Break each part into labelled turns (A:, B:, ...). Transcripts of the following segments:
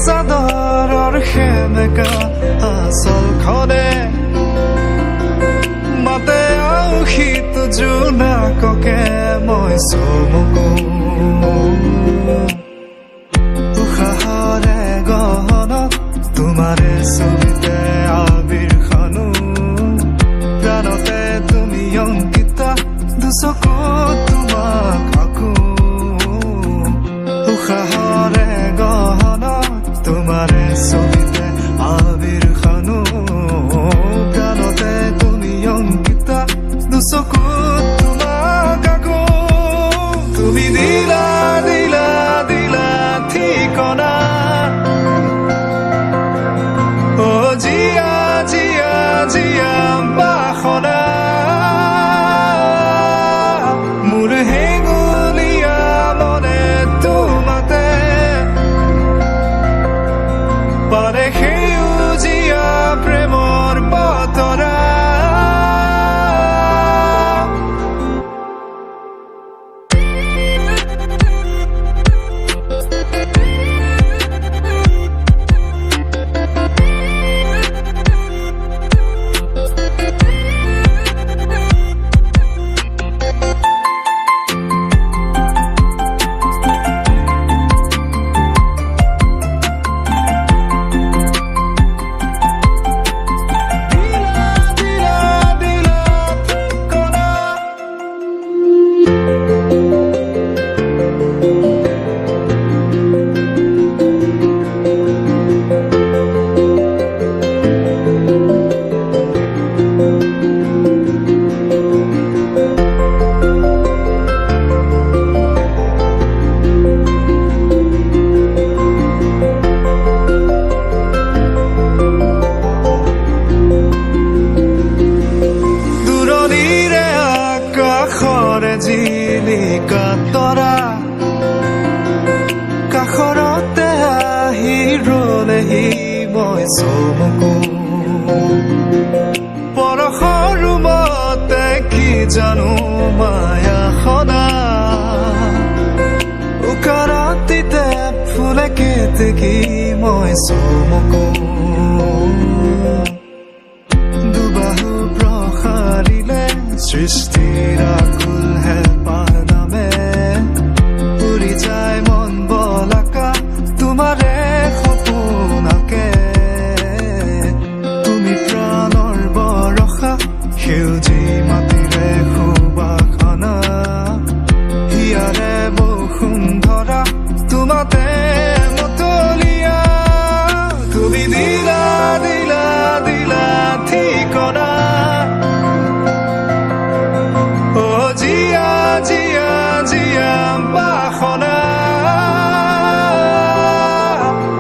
A: চাদৰৰ সেমেকা আচলখনে মাতে আউসীত জোনাককে মই চমকো উশাহৰে গহনত তোমাৰে ছবিতে আবিৰ খানো প্ৰাণতে তুমি অংকিতা দুচকুত তোমাক আকো উশাহৰে গহনত তোমাৰে ছবিতে আবিৰ খানো প্ৰাণতে তুমি অংকিতা দুচকুত তোমাক আকো তুমি দিলা দিলা দিলা ঠিকনা অ জিয়া জিয়া জিয়া বাসনা মোৰ হেঙুলীয়া মনে তোমাতে পাৰে সেউজীয়া প্ৰেমৰ বতৰা কলিকা তৰা কাষৰতে আহি ৰলেহি মই চমকো পৰশৰ ৰুমতে কি জানো মায়া সদা উকাৰাতিতে ফুলে কেতেকী মই চমকো দুবাহু প্ৰসাৰিলে সৃষ্টিৰ আকুল হেঁপাহ নামে উৰি যায় মন বলাকা তোমাৰে সপোনাকে তুমি প্ৰাণৰ বৰষা সেউজী মাটিৰে সুবাসনা হিয়াৰে বসুন্ধৰা তোমাতে মতলীয়া তুমি দিলা দিলা দিলা ঠিকনা অ জিয়া জিয়া জিয়া বাসনা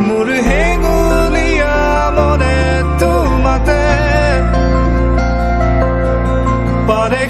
A: মোৰ হেঙুলীয়া মনে তোমাতে পাৰে